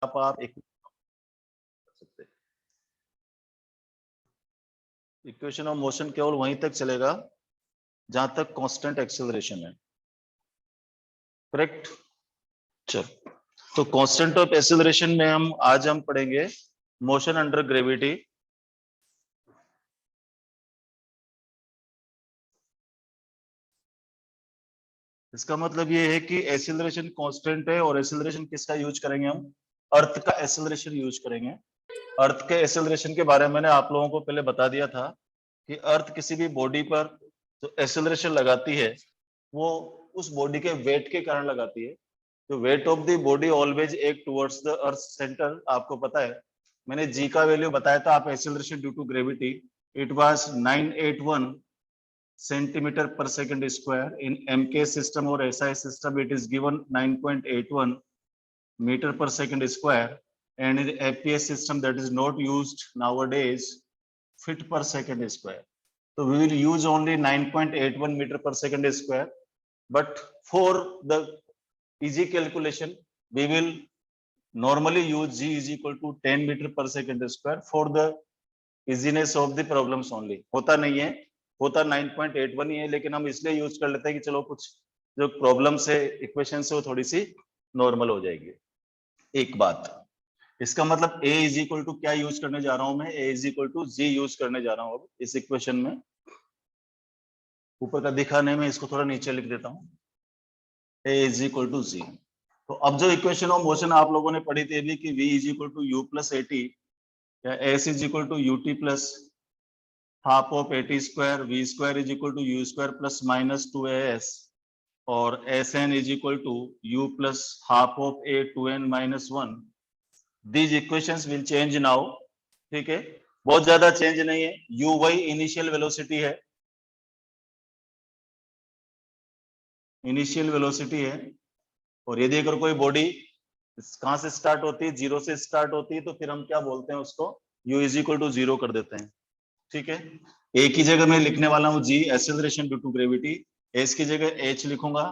आप एक सकते इक्वेशन ऑफ मोशन केवल वहीं तक चलेगा जहां तक कांस्टेंट एक्सेलरेशन है, करेक्ट। चलो, तो कांस्टेंट ऑफ एक्सेलरेशन में आज हम पढ़ेंगे मोशन अंडर ग्रेविटी। इसका मतलब ये है कि एक्सेलरेशन कांस्टेंट है और एक्सेलरेशन किसका यूज करेंगे हम? अर्थ का एक्सेलरेशन यूज करेंगे। अर्थ के एक्सेलरेशन के बारे में मैंने आप लोगों को पहले बता दिया था कि अर्थ किसी भी बॉडी पर जो एक्सेलरेशन लगाती है वो उस बॉडी के वेट के कारण लगाती है। तो weight of the body always एक टुवर्ड्स द अर्थ सेंटर, आपको पता है। मैंने जी का वैल्यू बताया था आप, acceleration due to gravity it was 981 centimetre per second square. In MK system और SI system it is given 9.81 meter per second square, and in FPS system that is not used nowadays, feet per second square. So we will use only 9.81 meter per second square, but for the easy calculation we will normally use G is equal to 10 meter per second square for the easiness of the problems only. होता नहीं है, होता 9.81 ही है, लेकिन हम इसलिए use कर लेते हैं कि चलो कुछ जो प्रॉब्लम्स है इक्वेशन से वो थोड़ी सी नॉर्मल हो जाएगी। एक बात, इसका मतलब a इज इक्वल टू क्या यूज करने जा रहा हूं मैं? a is equal to G use करने जा रहा हूं अब इस इक्वेशन में। ऊपर का दिखाने में इसको थोड़ा नीचे लिख देता हूं, a इज इक्वल टू जी। तो अब जो इक्वेशन ऑफ मोशन आप लोगों ने पढ़ी थी अभी कि v is equal to you plus A T या s is equal to U T plus half of A T square, V square is equal to you square plus minus 2as और S N is equal to you plus half of A 2n minus 1। These equations will change now, ठीक है, बहुत ज्यादा change नहीं है। u y initial velocity है, initial velocity है। और यदि अगर कोई बॉडी कहां से स्टार्ट होती है, जीरो से स्टार्ट होती है, तो फिर हम क्या बोलते हैं उसको? u is equal to zero कर देते हैं, ठीक है। एक ही जगह मैं लिखने वाला हूं g acceleration due to gravity, s की जगह h लिखूंगा,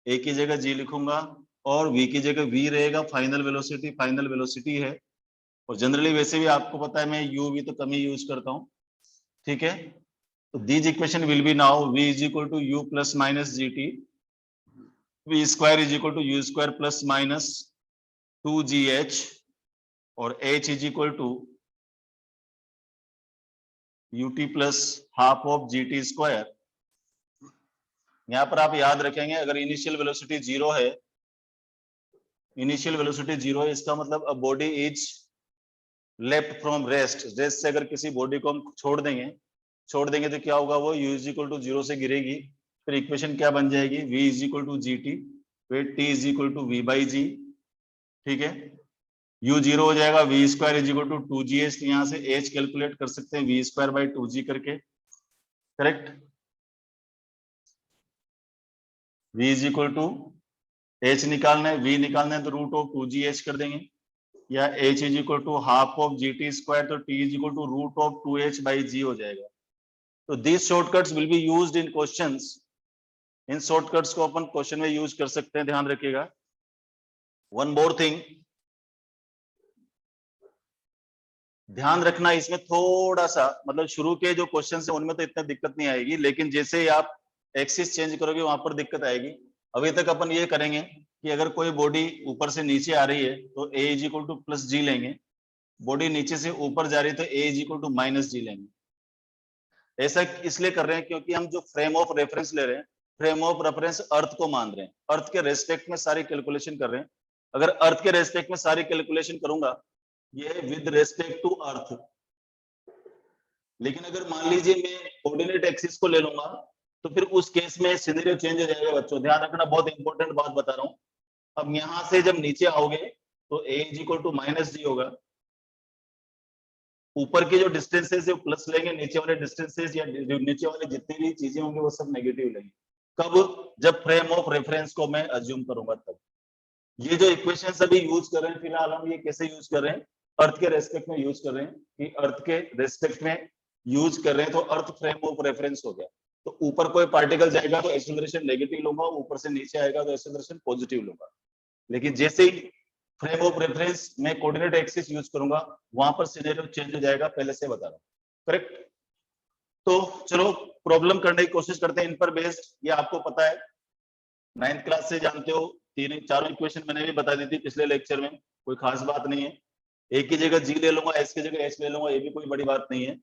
a की जगह g लिखूंगा और v की जगह v रहेगा। फाइनल वेलोसिटी, फाइनल वेलोसिटी है। और जनरली वैसे भी आपको पता है मैं u v तो कम ही यूज करता हूं, ठीक है। तो these equation will be now v is equal to u plus minus ji T, V square is equal to you square plus minus 2gh और h is equal to ut plus half of G T square. यहां पर आप याद रखेंगे अगर initial velocity zero है, initial velocity zero है, इसका मतलब a body is left from rest. Rest से अगर किसी बॉडी को हम छोड़ देंगे तो क्या होगा? वो u is equal to zero से गिरेगी। फिर इक्वेशन क्या बन जाएगी? v is equal to g t, फिर t is equal to v by g, ठीक है। u जीरो हो जाएगा, v square is equal to 2gh, यहां से h कैलकुलेट कर सकते हैं v स्क्वायर बाई 2g करके, correct. v is equal to h निकालना है, v निकालना है तो रूट ऑफ 2gh कर देंगे, या h is equal to half of G T square, तो t is equal to root of 2h by g हो जाएगा। तो these shortcuts will be used in questions. In shortcuts को अपन क्वेश्चन में use कर सकते हैं, ध्यान रखिएगा। वन मोर थिंग, ध्यान रखना इसमें थोड़ा सा, मतलब शुरू के जो क्वेश्चन है उनमें तो इतना दिक्कत नहीं आएगी, लेकिन जैसे ही आप एक्सिस चेंज करोगे वहां पर दिक्कत आएगी। अभी तक अपन ये करेंगे कि अगर कोई बॉडी ऊपर से नीचे आ रही है तो a is equal to plus g लेंगे, बॉडी नीचे से ऊपर जा रही है तो a is equal to minus g लेंगे। ऐसा इसलिए कर रहे हैं क्योंकि हम जो फ्रेम ऑफ रेफरेंस ले रहे हैं, फ्रेम ऑफ रेफरेंस अर्थ को मान रहे हैं, अर्थ के रेस्पेक्ट में सारी कैलकुलेशन कर रहे हैं। अगर अर्थ के रेस्पेक्ट में सारी कैलकुलेशन करूंगा, ये विद रेस्पेक्ट टू अर्थ, लेकिन अगर मान लीजिए मैं कोऑर्डिनेट एक्सिस को ले लूंगा तो फिर उस केस में सिनेरियो चेंज हो जाएगा। बच्चों ध्यान रखना, बहुत इंपॉर्टेंट बात बता रहा हूं। अब यहां से जब नीचे आओगे तो a is equal to minus g होगा, ऊपर के जो डिस्टेंसेस है वो प्लस लेंगे, नीचे वाले डिस्टेंसेस या नीचे वाले जितनी भी चीजें होंगी वो सब नेगेटिव लेंगे। कब? जब फ्रेम ऑफ रेफरेंस को मैं अज्यूम करूंगा तब। ये जो इक्वेशंस अभी यूज कर रहे हैं फिलहाल हम, ये कैसे यूज कर रहे हैं? अर्थ के रेस्पेक्ट में यूज कर रहे हैं, कि अर्थ के रेस्पेक्ट में यूज कर रहे हैं, तो अर्थ फ्रेम ऑफ रेफरेंस हो गया। तो ऊपर कोई पार्टिकल जाएगा तो एक्सेलरेशन नेगेटिव लूंगा, ऊपर से नीचे आएगा तो एक्सेलरेशन पॉजिटिव लूंगा। लेकिन जैसे ही फ्रेम ऑफ रेफरेंस में कोऑर्डिनेट एक्सिस यूज करूंगा, वहां पर सिनेरियो चेंज हो जाएगा, पहले से बता रहा हूं। करेक्ट। तो चलो प्रॉब्लम करने की कोशिश करते हैं इन पर बेस्ड। ये आपको पता है, 9th क्लास से जानते हो, तीन चारों इक्वेशन मैंने भी बता दी थी पिछले लेक्चर में, कोई खास बात नहीं है। एक की जगह जी ले लूंगा, एस की जगह एच ले लूंगा, ये भी कोई बड़ी बात नहीं है।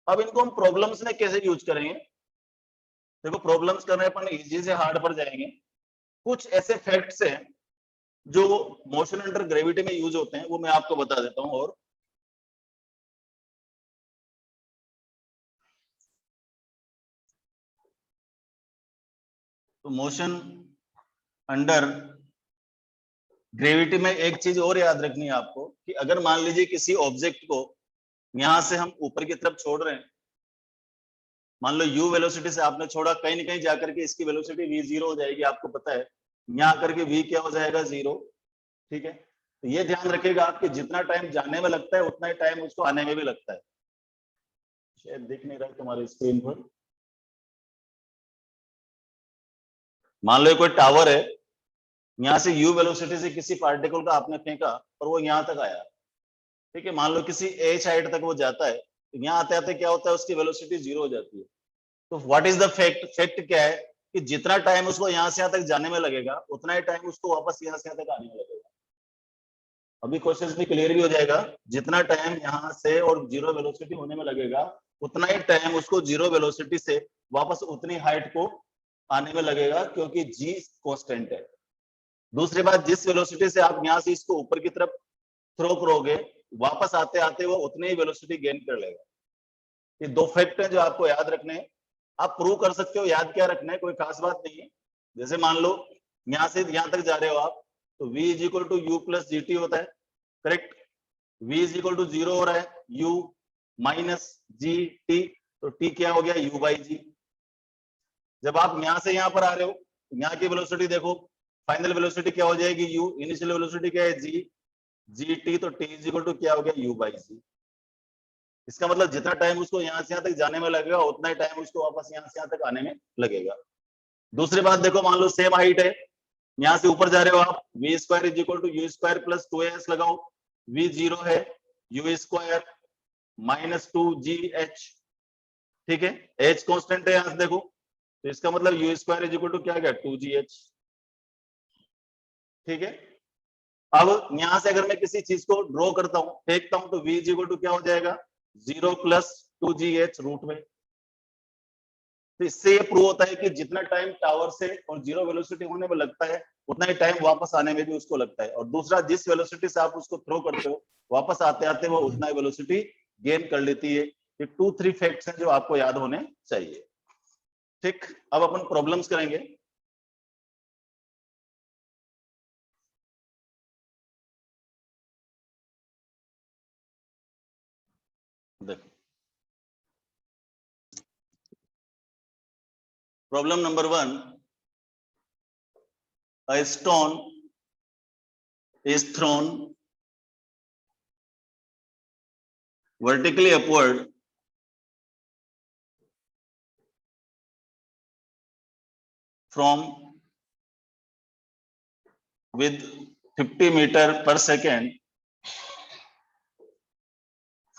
अब इनको हम प्रॉब्लम्स में कैसे यूज करेंगे? देखो प्रॉब्लम्स करने अपन इजी से हार्ड पर जाएंगे। कुछ ऐसे फैक्ट्स हैं जो मोशन अंडर ग्रेविटी में यूज होते हैं, वो मैं आपको बता देता हूं। और तो मोशन अंडर ग्रेविटी में एक चीज और याद रखनी है आपको, कि अगर मान लीजिए किसी ऑब्जेक्ट को यहां से हम ऊपर की तरफ छोड़ रहे हैं, मान लो u वेलोसिटी से आपने छोड़ा, कहीं ना कहीं जाकर के इसकी वेलोसिटी v जीरो हो जाएगी, आपको पता है। यहाँ करके v क्या हो जाएगा? जीरो। ठीक है, तो ये ध्यान रखिएगा आपके जितना टाइम जाने में लगता है उतना ही टाइम उसको आने में भी लगता है। शायद दिख नहीं रहा है तुम्हारी स्क्रीन पर। मान लो कोई टावर है, यहाँ से u वेलोसिटी से किसी पार्टिकल का आपने फेंका और वो यहाँ तक आया। ठीक है, मान लो किसी h हाइट तक वो जाता है, तो यहाँ आते आते क्या होता है, उसकी वेलोसिटी जीरो हो जाती है। तो what is the fact? Fact क्या है कि जितना टाइम उसको यहाँ से यहाँ तक जाने में लगेगा उतना ही टाइम उसको वापस यहाँ से यहाँ तक आने में लगेगा। अभी क्वेश्चन भी क्लियर भी हो जाएगा। जितना टाइम यहाँ से और जीरो वेलोसिटी होने में लगेगा उतना ही टाइम उसको जीरो वेलोसिटी से वापस उतनी हाइट को आने में लगेगा, क्योंकि जी कांस्टेंट है। दूसरी बात, जिस वेलोसिटी से आप यहाँ से इसको ऊपर की तरफ थ्रो करोगे, वापस आते आते वो उतनी ही वेलोसिटी गेन कर लेगा। ये दो फैक्ट है जो आपको याद रखने हैं। आप प्रूव कर सकते हो, याद क्या रखना है, कोई खास बात नहीं है। जैसे मान लो यहाँ से यहाँ तक जा रहे हो आप, तो v is equal to you plus g t होता है। Correct. v is equal to zero हो रहा है, u माइनस जी टी, तो t क्या हो गया? u by g. जब आप यहाँ से यहाँ पर आ रहे हो, यहाँ की वेलोसिटी देखो, फाइनल वेलोसिटी क्या हो जाएगी? u। इनिशियल वेलोसिटी क्या है? g। जी टी, तो t इज इक्वल टू क्या हो गया? u बाई जी। इसका मतलब जितना टाइम उसको यहाँ से यहाँ तक जाने में लगेगा उतना ही टाइम उसको वापस यहाँ से यहाँ तक आने में लगेगा। दूसरी बात देखो, मान लो सेम हाइट है, यहाँ से ऊपर जा रहे हो आप, v square is equal to you square plus two s लगाओ। वी जीरो है, u squared minus two g h. ठीक है, एच कॉन्स्टेंट है यहाँ से देखो, तो इसका मतलब u squared is equal to क्या गया? Two g h. ठीक है, अब यहां से अगर मैं किसी चीज को ड्रॉ करता हूं, फेंकता हूं, तो वी इज इक्वल टू क्या हो जाएगा? Zero plus two g h root में। तो इससे ये प्रूव होता है कि जितना टाइम टावर से और जीरो वेलोसिटी होने में लगता है उतना ही टाइम वापस आने में भी उसको लगता है। और दूसरा, जिस वेलोसिटी से आप उसको थ्रो करते हो, वापस आते आते वो उतना ही वेलोसिटी गेन कर लेती है। ये 2-3 फैक्ट्स हैं जो आपको याद होने चाहिए। ठीक, अब अपन प्रॉब्लम्स करेंगे। देखो problem number 1, a stone is thrown vertically upward from with 50 meter per second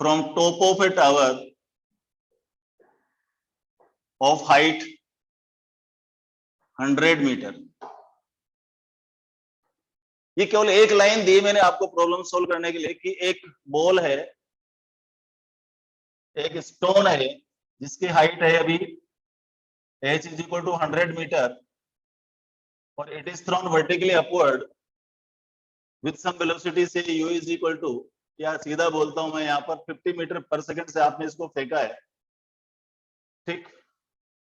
from top of a tower of height 100 metre. ये केवल एक लाइन दी मैंने आपको प्रॉब्लम सोल्व करने के लिए, कि एक बॉल है, एक स्टोन है जिसकी हाइट है अभी h is equal to 100 metre और it is thrown vertically upward with some velocity से u इज इक्वल टू, या सीधा बोलता हूं मैं यहाँ पर 50 मीटर पर सेकंड से आपने इसको फेंका है। ठीक,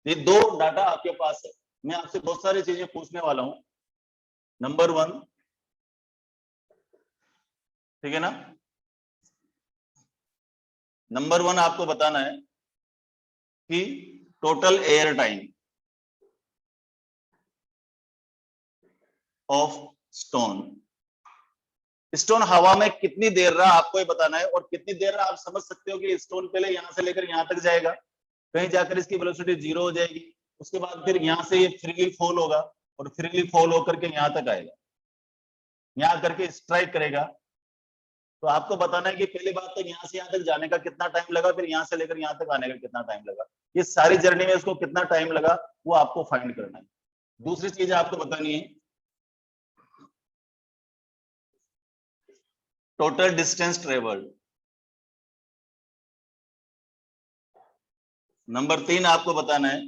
ये दो डाटा आपके पास है। मैं आपसे बहुत सारी चीजें पूछने वाला हूं। नंबर 1, ठीक है ना, नंबर 1 आपको बताना है कि total air time of stone, stone हवा में कितनी देर रहा आपको ये बताना है। और कितनी देर रहा आप समझ सकते हो कि स्टोन पहले यहां से लेकर यहां तक जाएगा, कहीं जाकर इसकी वेलोसिटी जीरो हो जाएगी, उसके बाद फिर यहां से ये फ्रीली फॉल होगा और फ्रीली फॉल होकर के यहां तक आएगा। यहाँ करके स्ट्राइक करेगा, तो आपको बताना है कि पहली बात तो यहाँ से यहाँ तक जाने का कितना टाइम लगा, फिर यहाँ से लेकर यहाँ तक आने का कितना टाइम लगा, ये सारी जर्नी में उसको कितना टाइम लगा वो आपको फाइंड करना है। दूसरी चीज आपको बतानी है टोटल डिस्टेंस ट्रेवल्ड। नंबर 3 आपको बताना है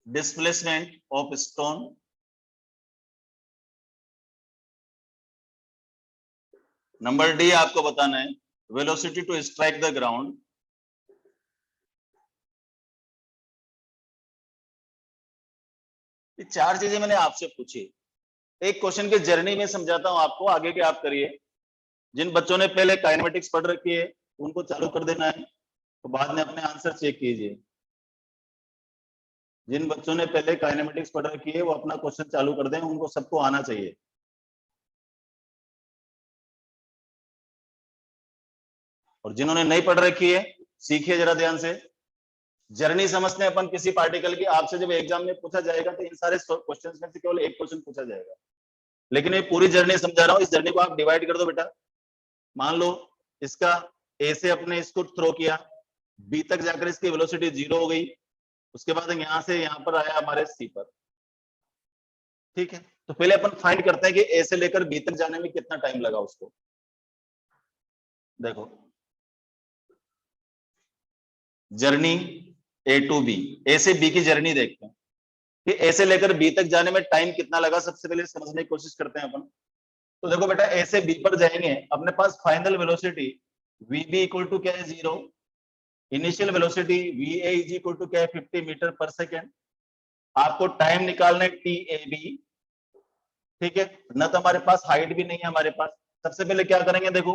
displacement of stone. Number d आपको बताना है velocity to strike the ground. ये 4 चीजें मैंने आपसे पूछी। एक क्वेश्चन की जर्नी में समझाता हूं आपको, आगे के आप करिए। जिन बच्चों ने पहले काइनेमेटिक्स पढ़ रखी है उनको चालू कर देना है, तो बाद में अपने आंसर चेक कीजिए। जिन बच्चों ने पहले काइनेमेटिक्स पढ़ रखी है वो अपना क्वेश्चन चालू कर दें, उनको सबको आना चाहिए। और जिन्होंने नहीं पढ़ रखी है सीखिए जरा ध्यान से। जर्नी समझते हैं अपन किसी पार्टिकल की, आपसे जब एग्जाम में पूछा जाएगा तो इन सारे क्वेश्चंस में से केवल एक क्वेश्चन पूछा जाएगा, लेकिन ये पूरी जर्नी समझा रहा हूं। इस जर्नी को आप डिवाइड कर दो बेटा। मान लो इसका ए से अपने इसको थ्रो किया, बी तक जाकर इसकी वेलोसिटी 0 हो गई, उसके बाद यहां से यहां पर आया हमारे सी पर, ठीक है। तो पहले अपन फाइंड करते हैं कि ए से लेकर बी तक जाने में कितना टाइम लगा उसको। देखो जर्नी ए टू बी, ए से बी की जर्नी देखते हैं कि ए से लेकर बी तक जाने में टाइम कितना लगा, सबसे पहले समझने की कोशिश करते हैं अपन। तो देखो बेटा ए से बी पर जाएंगे, अपने पास final velocity v b equal to क्या है 0, initial velocity v a is equal to क्या है 50 मीटर पर सेकेंड। आपको टाइम निकालना है टी ए बी, ठीक है ना। तो हमारे पास हाइट भी नहीं है हमारे पास। सबसे पहले क्या करेंगे, देखो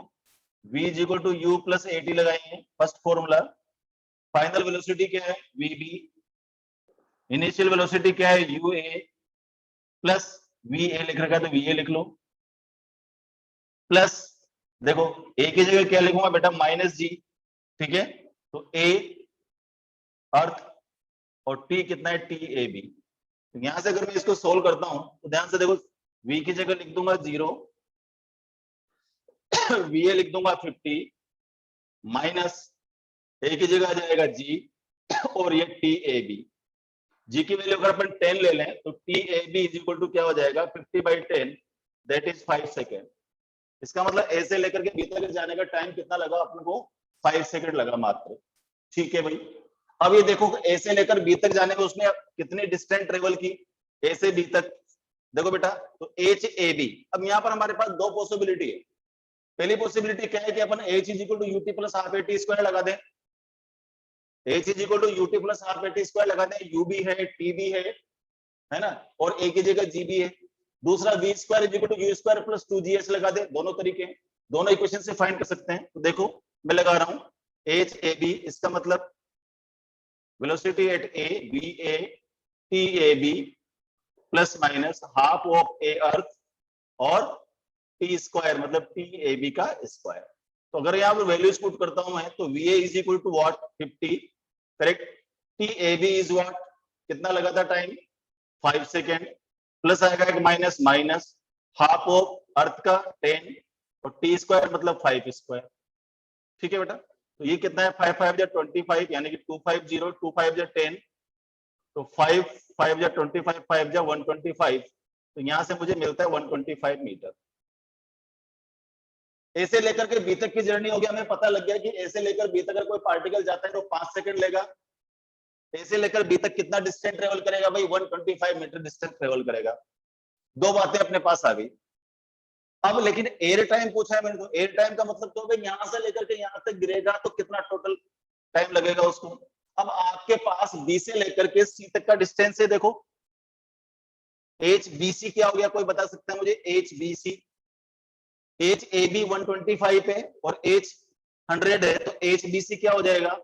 v is equal to you plus A t लगाएंगे, फर्स्ट फॉर्मूला। फाइनल वेलोसिटी क्या है वी बी, इनिशियल वेलोसिटी क्या है u a, plus v a लिख रखा है तो वी ए लिख लो, प्लस देखो ए की जगह क्या लिखूंगा बेटा माइनस जी, ठीक है। तो ए अर्थ और टी कितना है टी ए बी। तो यहां से अगर मैं इसको सोल्व करता हूं तो ध्यान से देखो, v की जगह लिख दूंगा 0, वी ए लिख दूंगा 50, माइनस ए की जगह आ जाएगा जी, और ये टी ए बी। जी की वैल्यू अगर अपन 10 ले लें तो t a b is equal to क्या हो जाएगा 50/10, दैट इज 5 सेकेंड। इसका मतलब ए से लेकर के बी तक जाने का टाइम कितना लगा अपन को, 5 सेकेंड लगा मात्र, ठीक है भाई। अब ये देखो ए से लेकर बी तक जाने में उसने कितनी डिस्टेंस ट्रेवल की ए से बी तक, देखो बेटा तो एच ए बी। अब यहाँ पर हमारे पास दो पॉसिबिलिटी है। पहली पॉसिबिलिटी क्या है कि अपन h is equal to u t plus half a T square लगा दें, h is equal to u t plus half a T square लगा दें, यू भी है टी भी है ना, और ए की जगह जी भी है। दूसरा v square is equal to you square plus 2gh लगा दे, दोनों तरीके, दोनों इक्वेशन से फाइंड कर सकते हैं। तो देखो मैं लगा रहा हूं एच ए बी, इसका मतलब velocity at a b a t a b plus minus half of a earth और टी स्क्वायर मतलब टी ए बी का स्क्वायर। तो अगर यहाँ पर वैल्यूज पुट करता हूं मैं तो v a is equal to what 50, correct. T a b is what, कितना लगा था टाइम 5 सेकेंड, प्लस आएगा एक माइनस माइनस हाफ ऑफ अर्थ का 10 और टी स्क्वायर मतलब 5 स्क्वायर, ठीक है बेटा। तो ये कितना है 5 5 या 25 यानी कि 250, 2 5 या 10, तो 5 5 या 25, 5 या 125, तो यहां से मुझे मिलता है 125 मीटर। ए से लेकर के बी तक की जर्नी हो गया, हमें पता लग गया कि ए से लेकर बी तक अगर कोई पार्टिकल जाता है तो 5 सेकंड लेगा। ए से लेकर बी तक कितना डिस्टेंस ट्रेवल करेगा भाई, 125 मीटर डिस्टेंस ट्रेवल करेगा। दो बातें अपने पास आ गई। अब लेकिन एयर टाइम पूछा है मैंने, तो एयर टाइम का मतलब तो भाई यहां से लेकर के यहां तक गिरेगा तो कितना टोटल टाइम लगेगा उसको। अब आपके पास बी से लेकर के सी तक का डिस्टेंस है, देखो एच बी सी क्या हो गया, कोई बता सकता है मुझे h B c. H a b 125 है और एच 100 है, तो एच बी सी क्या हो जाएगा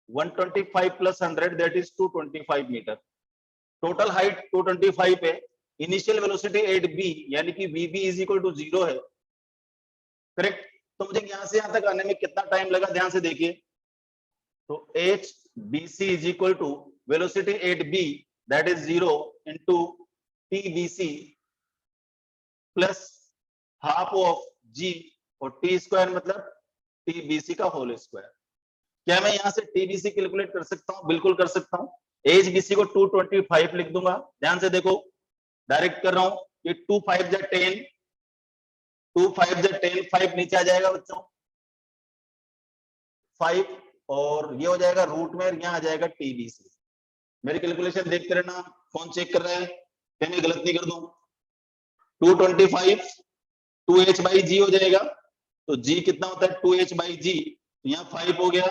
125 plus 100 that is 225 metre. Total height 225 है, इनिशियल वेलोसिटी एट बी यानी कि v b is equal to 0 है, करेक्ट। तो मुझे यहां से यहां तक आने में कितना टाइम लगा, ध्यान से देखिए। तो H B C is equal to velocity at B that is 0 into T B C plus half of G, और टी स्क्वायर मतलब टी बी सी का होल स्क्वायर। क्या मैं यहाँ से टी बी सी कैलकुलेट कर सकता हूँ? बिल्कुल कर सकता हूँ। एच बी सी को 225 लिख दूंगा। ध्यान से देखो, डायरेक्ट कर रहा हूँ। ये 2 5 जा 10, 2 5 जा 10, 5 नीचे आ जाएगा बच्चों, 5, और ये हो जाएगा रूट में, यहाँ आ जाएगा टी बी सी। मेरी कैलकुलेशन देखते रहना, कौन चेक कर रहा है कहीं मैं गलत नहीं कर दूं। 225 2h बाई जी हो जाएगा, तो जी कितना होता है 2h बाई जी, तो यहाँ 5 हो गया।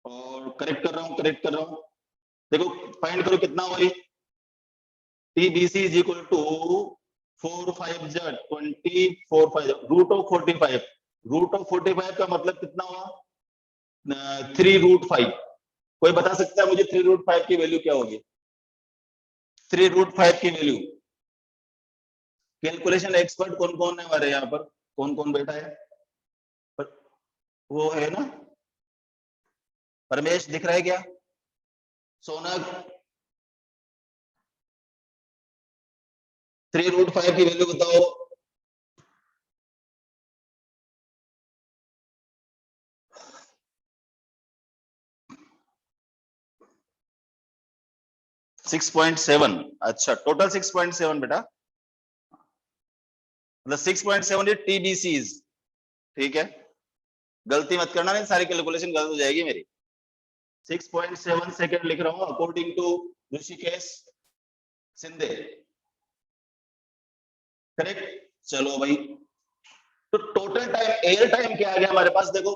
और करेक्ट कर रहा हूँ, करेक्ट कर रहा हूँ, देखो फाइंड करो कितना हुआ। T B C is equal to 4 5 जा 20 4 5 रूट ऑफ 45। रूट ऑफ 45 का मतलब कितना हुआ? 3 रूट 5। कोई बता सकता है मुझे 3 रूट 5 की वैल्यू क्या होगी? 3 रूट 5 की वैल्यू। कैलकुलेशन एक्सपर्ट कौन कौन है हमारे यहाँ पर? कौन कौन बैठा है? पर वो है ना, परमेश दिख रहा है क्या? सोनक, 3 रूट 5 की वैल्यू बताओ। 6.7। अच्छा, टोटल 6.7 बेटा, मतलब 6.7 ये टीबीसीज। ठीक है, गलती मत करना, नहीं सारी कैलकुलेशन गलत हो जाएगी मेरी। 6.7 सेकेंड लिख रहा हूँ according to Rishikesh Sindhe. Correct, चलो भाई। तो टोटल टाइम, एयर टाइम क्या आ गया हमारे पास? देखो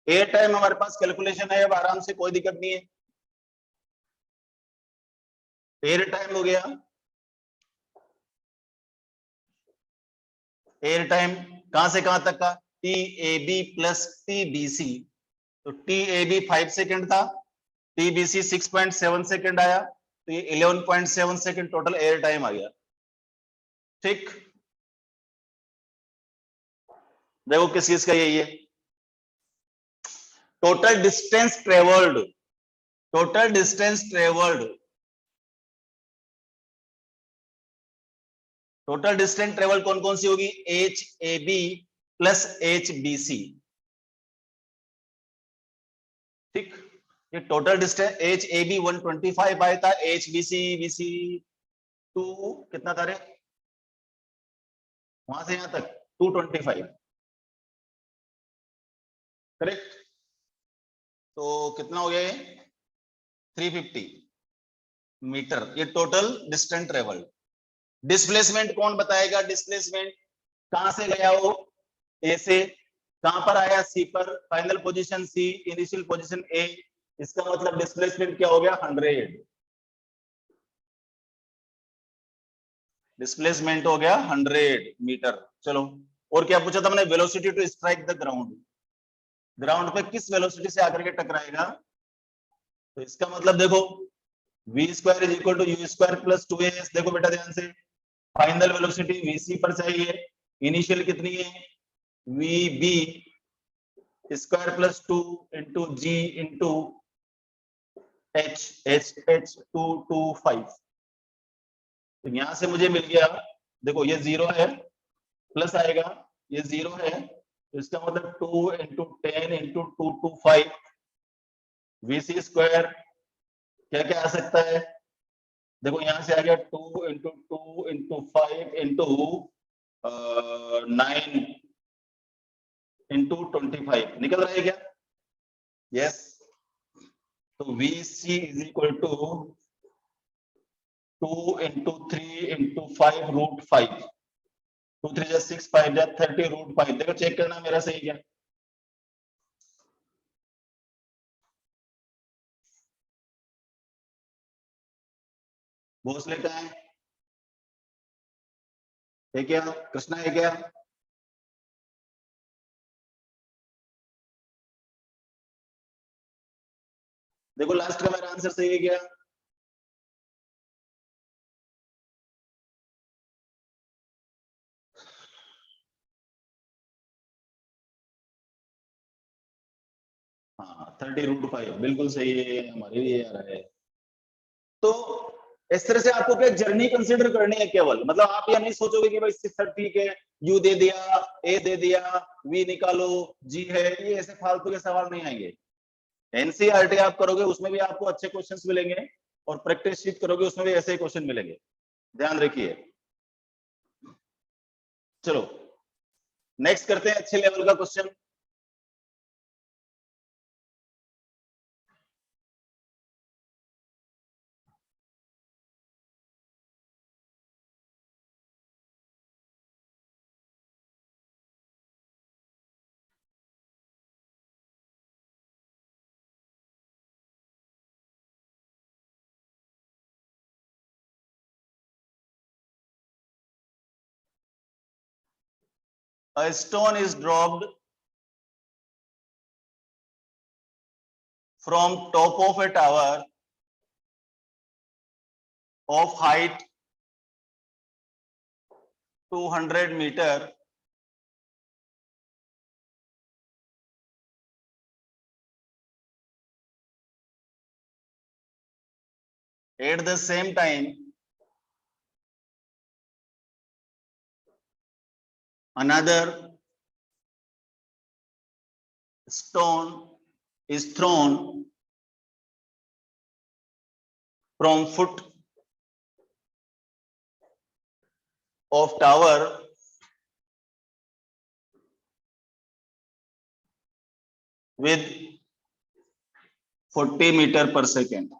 एयर टाइम हमारे पास कैलकुलेशन है, अब आराम से, कोई दिक्कत नहीं है। एयर टाइम हो गया, एयर टाइम कहां से कहां तक का? T a b plus t B c. तो टी ए बी 5 सेकेंड था, टी बी सी 6.7 सेकेंड आया, तो ये 11.7 सेकेंड टोटल एयर टाइम आ गया। ठीक, देखो किस चीज का यही है, total distance travelled. Total distance travelled, total distance travel कौन कौन सी होगी? H a b plus h B c. ठीक, ये total distance h a b 125 आया था, एच बी सी 2 कितना था रे, वहां से यहां तक 225। करेक्ट, तो कितना हो गया ये? 350 मीटर, ये टोटल डिस्टेंस ट्रेवल। डिस्प्लेसमेंट कौन बताएगा? डिस्प्लेसमेंट कहां से गया वो? ए से, कहां पर आया? सी पर, final position C, initial position A, इसका मतलब डिस्प्लेसमेंट क्या हो गया? 100। डिस्प्लेसमेंट हो गया 100 मीटर। चलो, और क्या पूछा था मैंने? Velocity to strike the ground. Ground पे किस वेलोसिटी से आकर के टकराएगा? तो इसका मतलब देखो, v square is equal to you square plus 2as। देखो बेटा ध्यान से, फाइनल वेलोसिटी वीसी पर चाहिए, इनिशियल कितनी है? V b squared plus 2 into g into h, H 225। तो यहां से मुझे मिल गया, देखो ये 0 है, प्लस आएगा, ये 0 है, तो इसका मतलब 2 इंटू 10 इंटू 225 वीसी स्क्वायर। क्या क्या आ सकता है? देखो यहां से आ गया 2 इंटू 2 इंटू 5 इंटू 9 इंटू 25, निकल रहा है क्या? यस। तो v c is equal to 2 into 3 into 5 root 5, 2 3 जा 6 5 जा 30 रूट 5। देखो चेक करना मेरा सही क्या। भोसले का है क्या? कृष्णा है क्या? देखो लास्ट का मेरा आंसर सही है क्या? हाँ, 30 रूट 5 बिल्कुल सही है, हमारे लिए आ रहा है। तो इस तरह से आपको क्या जर्नी कंसीडर करनी है केवल, मतलब आप ये नहीं सोचोगे कि भाई सर ठीक है यू दे दिया, ए दे दिया, वी निकालो, जी है, ये ऐसे फालतू के सवाल नहीं आएंगे। एनसीईआरटी आप करोगे उसमें भी आपको अच्छे क्वेश्चंस मिलेंगे, और प्रैक्टिस शीट करोगे उसमें भी ऐसे ही क्वेश्चन मिलेंगे, ध्यान रखिए। चलो नेक्स्ट करते हैं अच्छे लेवल का question. A stone is dropped from top of a tower of height 200 meter at the same time another stone is thrown from foot of tower with 40 meter per second.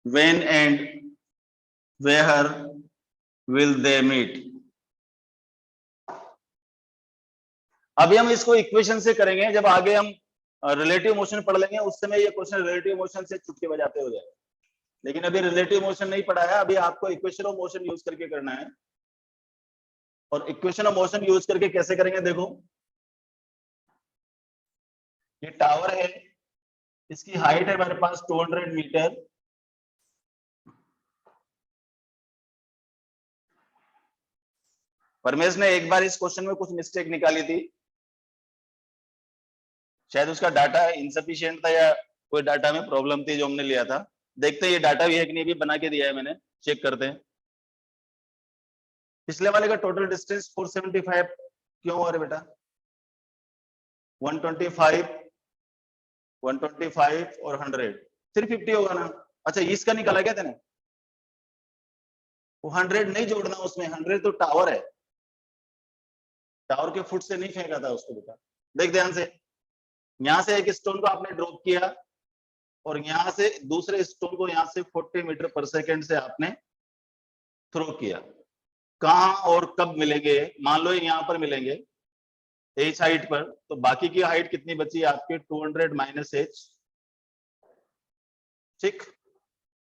When and where will they meet? अभी हम इसको equation से करेंगे, जब आगे हम relative motion पढ़ लेंगे उस समय ये क्वेश्चन रिलेटिव मोशन से चुटकी बजाते हो जाए, लेकिन अभी रिलेटिव मोशन नहीं पढ़ा है, अभी आपको इक्वेशन ऑफ मोशन यूज करके करना है। और इक्वेशन ऑफ मोशन यूज करके कैसे करेंगे, देखो ये टावर है, इसकी हाइट है हमारे पास 200 मीटर, परमेश ने एक बार इस क्वेश्चन में कुछ मिस्टेक निकाली थी, शायद उसका डाटा इनसफिशिएंट था या कोई डाटा में प्रॉब्लम थी जो हमने लिया था। देखते हैं ये डाटा भी है कि नहीं, भी बना के दिया है मैंने, चेक करते हैं। पिछले वाले का टोटल डिस्टेंस 475 क्यों हुआ रे बेटा? 125 और 100 350 होगा ना। अच्छा इसका निकाला क्या तेने? वो 100 नहीं जोड़ना उसमें, 100 तो टावर है, टावर के फुट से नहीं फेंका था उसको बेटा। देख ध्यान से, यहां से एक स्टोन को आपने ड्रॉप किया और यहां से दूसरे स्टोन को यहां से 40 मीटर पर सेकेंड से आपने थ्रो किया। कहां और कब मिलेंगे? मान लो यहां पर मिलेंगे एच हाइट पर, तो बाकी की हाइट कितनी बची आपके? 200 माइनस एच। ठीक,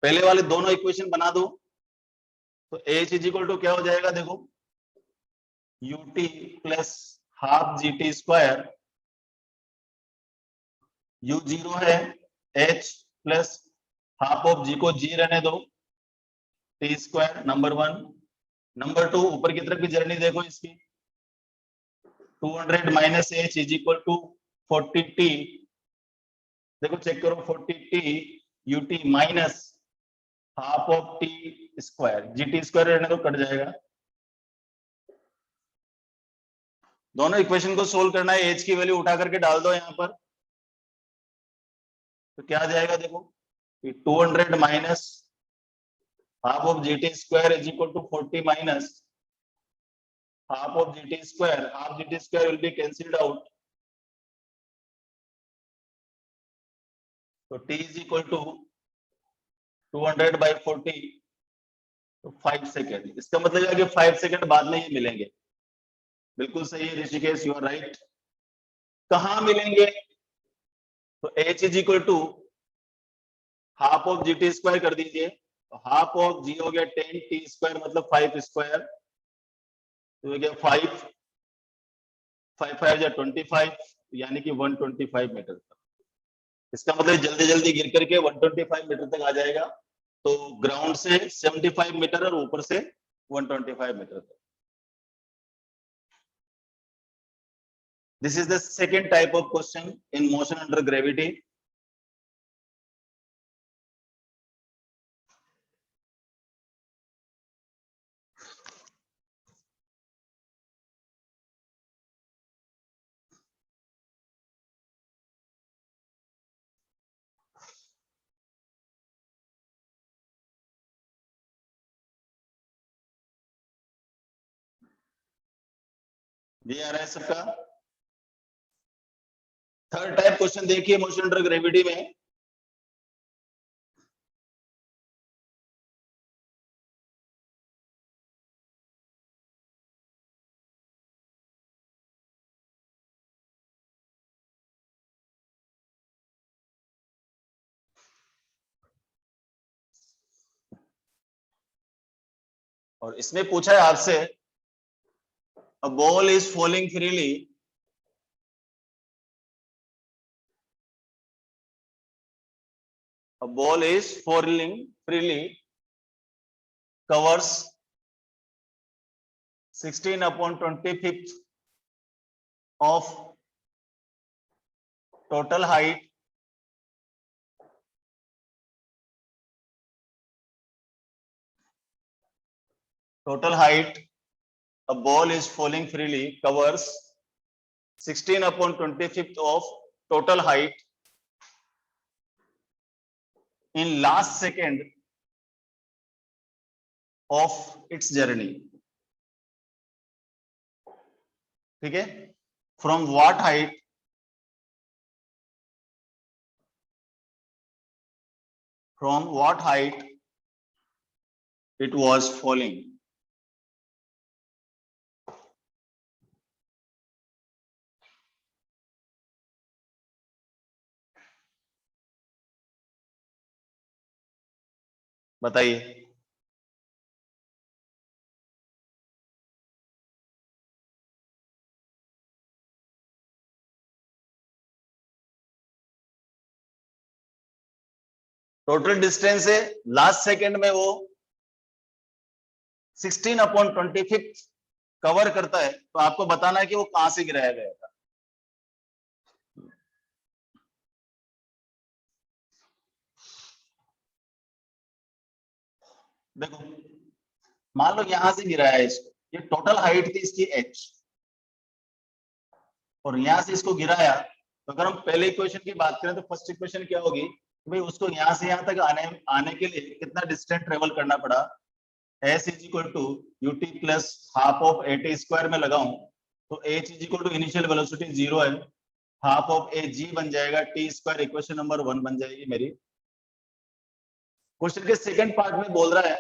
पहले वाले दोनों इक्वेशन बना दो, तो एच इज इक्वल टू क्या हो जाएगा, देखो UT plus half G T square, you zero है, एच प्लस हाफ ऑफ जी को जी रहने दो, T square, number one. Number two, ऊपर की तरफ की जर्नी देखो इसकी, 200 minus H is equal to 40 T, देखो चेक करो 40 T UT minus half of T square, G T square रहने दो, कट जाएगा। दोनों इक्वेशन को सोल्व करना है, एच की वैल्यू उठा करके डाल दो यहां पर, तो क्या आ जाएगा देखो, 200 minus half of G T squared is equal to 40 minus half of gt square, half gt square will be cancelled out, so t is equal to 200 by 40, तो 5 सेकेंड। इसका मतलब है कि 5 सेकेंड बाद में ये मिलेंगे। बिल्कुल सही है ऋषिकेश, यू आर राइट। कहां मिलेंगे? तो h is equal to half of G T squared कर दीजिए, तो हाफ ऑफ जी हो गया 10 टी स्क्वायर मतलब 5 स्क्वायर, तो हो गया 5 5 5 या 25, यानी कि 125 मीटर तक। इसका मतलब जल्दी जल्दी गिर करके 125 मीटर तक आ जाएगा, तो ग्राउंड से 75 मीटर और ऊपर से 125 मीटर तक। This is the second type of question in motion under gravity. ये आ रहा है सबका। थर्ड टाइप क्वेश्चन देखिए मोशन अंडर ग्रेविटी में। और इसमें पूछा है आपसे, a ball is falling freely, a ball is falling freely covers 16/25 of total height a ball is falling freely covers 16/25 of total height in last second of its journey. ठीक है, from what height it was falling. बताइए। Total distance है, last second में वो 16/25 cover करता है, तो आपको बताना है कि वो कहां से गिराया गया था। देखो, मान लो यहां से गिराया है इसको, ये टोटल हाइट थी इसकी h, और यहां से इसको गिराया, तो अगर हम पहले इक्वेशन की बात करें तो फर्स्ट इक्वेशन क्या होगी, भाई उसको यहां से यहां तक आने के लिए कितना डिस्टेंस ट्रेवल करना पड़ा, s is equal to ut plus half of at squared में लगाऊं तो h is equal to initial velocity 0 है, हाफ ऑफ ag बन जाएगा t स्क्वायर, इक्वेशन नंबर 1 बन जाएगी मेरी। क्वेश्चन के सेकंड पार्ट में बोल रहा है,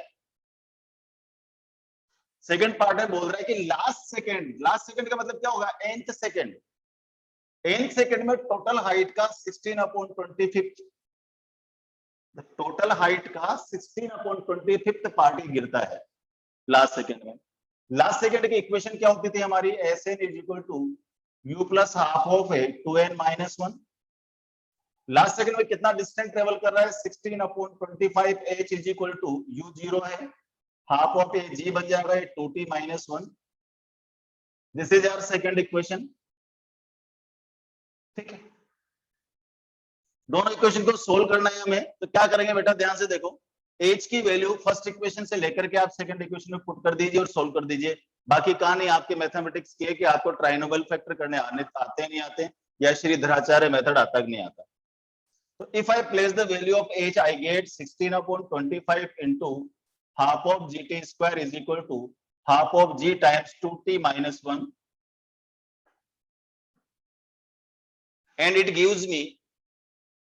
सेकंड पार्ट में बोल रहा है कि लास्ट सेकंड का मतलब क्या होगा, nth सेकंड में टोटल हाइट का 16/25, टोटल हाइट का 16/25 पार्ट ही गिरता है लास्ट सेकंड में। लास्ट सेकंड की इक्वेशन क्या होती थी हमारी, Sn is equal to u plus half of है 2n-1। लास्ट सेकंड में कितना डिस्टेंस ट्रेवल कर रहा है, 16/25, h is equal to u0 है, हाफ ऑफ ए जी बन जाएगा 2t-1। This is our second equation. ठीक है, दोनों इक्वेशन को सोल्व करना है हमें, तो क्या करेंगे बेटा, ध्यान से देखो, h की वैल्यू फर्स्ट इक्वेशन से लेकर के आप सेकंड इक्वेशन में पुट कर दीजिए और सोल्व कर दीजिए। बाकी कहानी आपके मैथमेटिक्स की है कि आपको ट्राइनोवल फैक्टर करने आते नहीं आते, या श्रीधराचार्य मेथड आता कि नहीं आता। तो if I place the value of h, I get 16/25 into half of gt square is equal to half of g times 2t-1, and it gives me,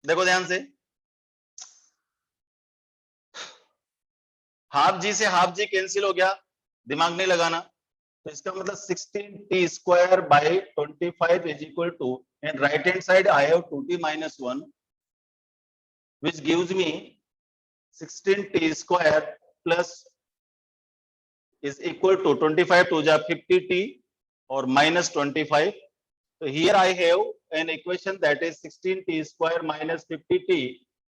देखो ध्यान से, हाफ जी से हाफ जी कैंसिल हो गया, दिमाग नहीं लगाना, तो इसका मतलब 16t squared by 25 is equal to, and right hand side I have 2t-1 which gives me 16t square plus is equal to 25 to जा 50t और minus 25. So here I have an equation that is 16t square minus 50t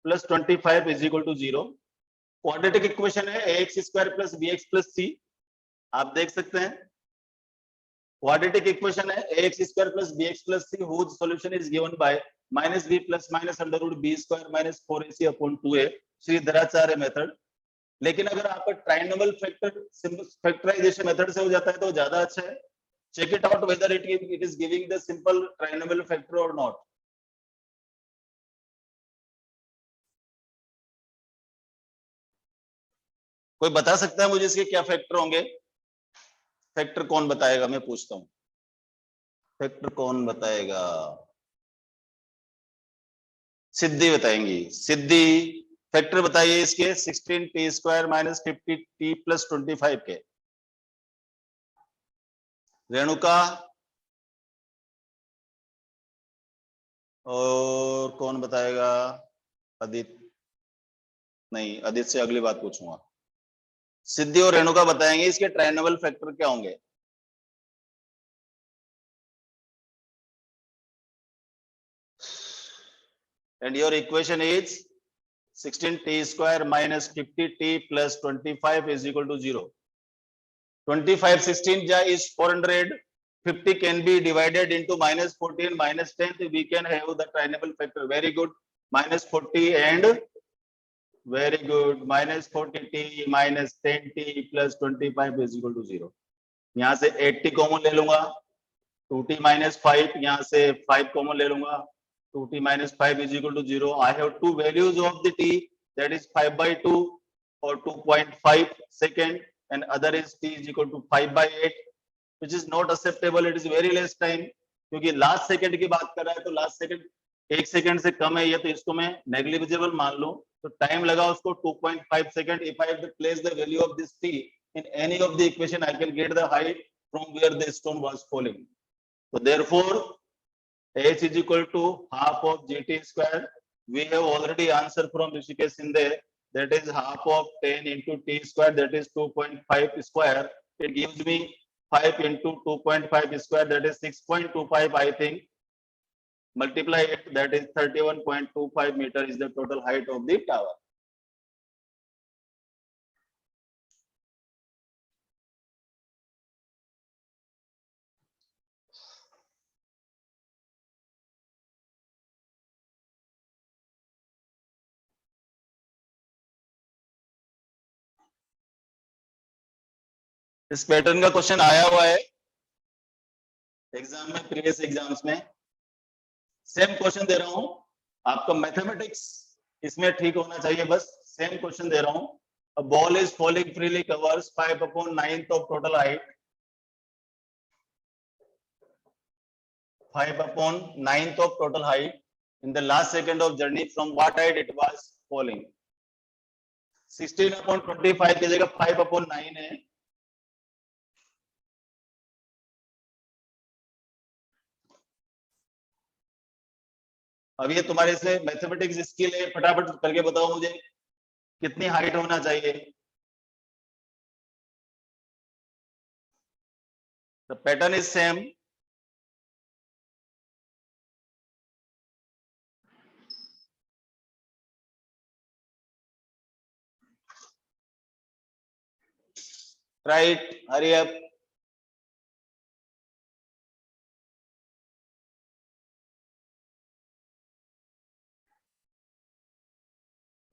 plus 25 is equal to 0. Quadratic equation है ax square plus bx plus c, आप देख सकते हैं quadratic equation है ax square plus bx plus c whose solution is given by minus b plus minus under root b square minus 4ac upon 2a, Shridharacharya method. लेकिन अगर आपका ट्राइनोवल factorisation method से हो जाता है तो ज्यादा अच्छा है। Check it out whether it is giving the simple trinomial factor और नॉट। कोई बता सकता है मुझे इसके क्या फैक्टर होंगे? फैक्टर कौन बताएगा, मैं पूछता हूं। फैक्टर कौन बताएगा? सिद्धि बताएंगी। सिद्धि फैक्टर बताइए इसके 16t² माइनस 50t प्लस 25 के। रेणुका और कौन बताएगा? आदित्य नहीं, आदित्य से अगली बात पूछूंगा। सिद्धि और रेणुका बताएंगे इसके ट्राइनोवल फैक्टर क्या होंगे। And your equation is 16t² minus 50t plus 25 is equal to 0. 25 16 ja is 400. 50 can be divided into minus 40 and minus 10. We can have the trinable factor. Very good. Minus 40 and very good. Minus 40t minus 10t plus 25 is equal to 0. यहाँ से 80 common ले लूंगा, 2t minus 5, यहाँ से 5 common ले लूंगा, 2t minus 5 is equal to 0. I have two values of the t, that is 5/2 or 2.5 second, and other is t is equal to 5/8, which is not acceptable. It is very less time, क्योंकि last second की बात कर रहा है तो last second 1 second से कम है ये, तो इसको मैं नेग्लिजिबल मान लूं, तो टाइम लगा उसको 2.5 second. If I place the value of this t in any of the equation, I can get the height from where the stone was falling. So therefore h is equal to half of gt square. We have already answered from Rishikesh in there, that is half of 10 into t square, that is 2.5 square. It gives me 5 into 2.5 square, that is 6.25. I think multiply it, that is 31.25 meter is the total height of the tower. इस pattern का question आया हुआ है exam में, previous exams में. Same question दे रहा हूं आपका, मैथमेटिक्स इसमें ठीक होना चाहिए, बस सेम क्वेश्चन दे रहा हूं. A ball is falling freely covers 5/9 of total height. 5/9 of total height in the last second of journey. From what height it was falling? 16/25 की जगह 5/9 है. अब ये तुम्हारे से मैथमेटिक्स स्किल है, फटाफट करके बताओ मुझे कितनी हाइट होना चाहिए. The pattern is same. Right, hurry up.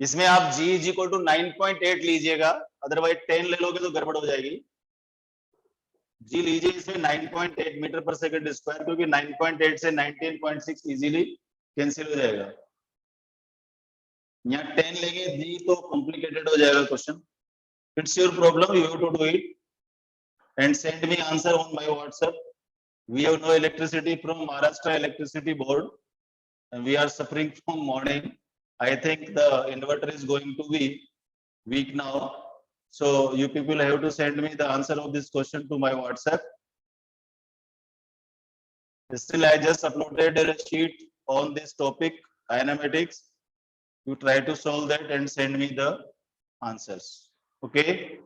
इसमें आप g इज इक्वल टू 9.8 लीजिएगा, अदरवाइज 10 ले लोगे तो गड़बड़ हो जाएगी. g लीजिए इसमें 9.8 मीटर पर सेकंड स्क्वायर, क्योंकि 9.8 से 19.6 इजीली कैंसिल हो जाएगा. यहाँ 10 लेंगे g तो कॉम्प्लिकेटेड हो जाएगा question. It's your problem, you have to do it and send me answer on my WhatsApp. We have no electricity from Maharashtra Electricity Board and we are suffering from morning. I think the inverter is going to be weak now. So you people have to send me the answer of this question to my WhatsApp. Still, I just uploaded a sheet on this topic, kinematics. You try to solve that and send me the answers. Okay.